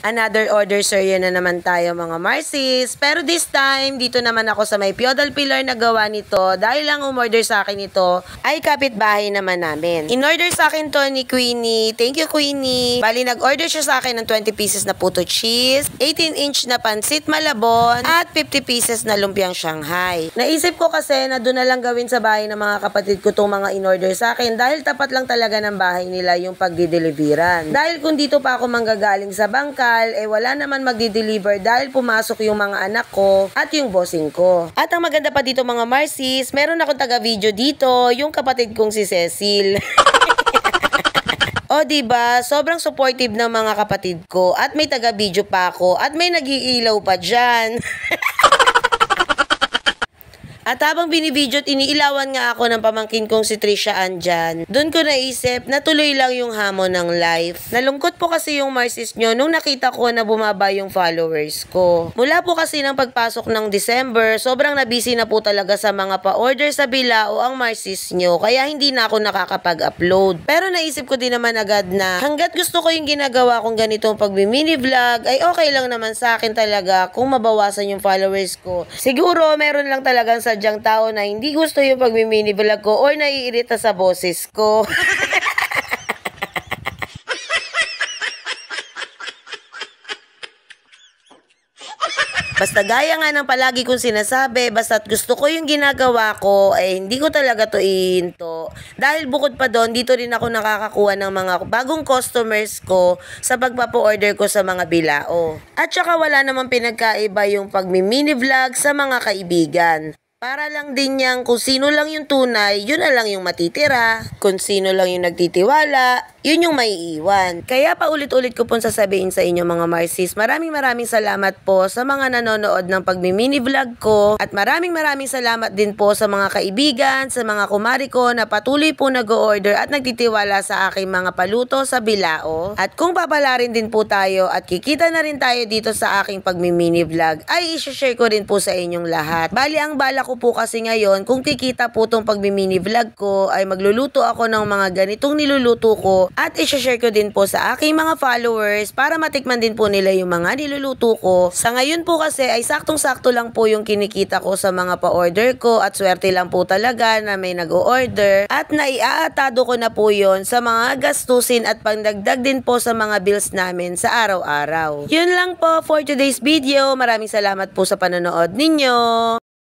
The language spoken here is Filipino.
Another order serye na naman tayo mga Marcies. Pero this time, dito naman ako sa may Feudal Pillar na gawa nito dahil lang umorder sa akin ito ay kapitbahay naman namin. In-order sa akin to ni Queenie. Thank you Queenie. Bali nag-order siya sa akin ng 20 pieces na puto cheese, 18-inch na pansit malabon, at 50 pieces na lumpiang Shanghai. Naisip ko kasi na doon na lang gawin sa bahay ng mga kapatid ko itong mga in-order sa akin dahil tapat lang talaga ng bahay nila yung pagdideliveran. Dahil kung dito pa ako manggagaling sa bangkal, wala naman magdi-deliver dahil pumasok yung mga anak ko at yung bossing ko. At ang maganda pa dito mga Marcies, meron akong taga-video dito, yung kapatid kong si Cecil. O diba, sobrang supportive ng mga kapatid ko at may taga-video pa ako at may nag-iilaw pa dyan. At habang binibidyo at iniilawan nga ako ng pamangkin kong si Trisha andyan, doon ko naisip na tuloy lang yung hamon ng life. Nalungkot po kasi yung Marcies nyo nung nakita ko na bumaba yung followers ko. Mula po kasi ng pagpasok ng December, sobrang nabisi na po talaga sa mga pa-order sa Bilao ang Marcies nyo, kaya hindi na ako nakakapag-upload. Pero naisip ko din naman agad na hanggat gusto ko yung ginagawa kong ganitong pag-mini vlog, ay okay lang naman sa akin talaga kung mabawasan yung followers ko. Siguro meron lang talagang sadyang tao na hindi gusto yung pag-mini vlog ko or naiirita sa boses ko. Basta gaya nga ng palagi kong sinasabi, basta't gusto ko yung ginagawa ko, hindi ko talaga to ihinto. Dahil bukod pa doon, dito rin ako nakakakuha ng mga bagong customers ko sa pagpapa-order ko sa mga bilao. At saka wala namang pinagkaiba yung pag-mini vlog sa mga kaibigan. Para lang din niyang kung sino lang yung tunay, yun na lang yung matitira. Kung sino lang yung nagtitiwala, yun yung maiiwan. Kaya paulit-ulit ko pong sasabihin sa inyo mga Marcies, maraming salamat po sa mga nanonood ng pag-mini vlog ko. At maraming salamat din po sa mga kaibigan, sa mga kumari ko na patuloy po nag-o-order at nagtitiwala sa aking mga paluto sa Bilao. At kung papalarin din po tayo at kikita na rin tayo dito sa aking pag-mini vlog, ay i-share ko rin po sa inyong lahat. Bali ang bala ko po kasi ngayon, kung kikita po itong pag-mini vlog ko, ay magluluto ako ng mga ganitong niluluto ko at i-share ko din po sa aking mga followers para matikman din po nila yung mga niluluto ko. Sa ngayon po kasi ay saktong-sakto lang po yung kinikita ko sa mga pa-order ko at swerte lang po talaga na may nag-o-order at naiaatado ko na po yon sa mga gastusin at pangdagdag din po sa mga bills namin sa araw-araw. Yun lang po for today's video. Maraming salamat po sa panonood ninyo.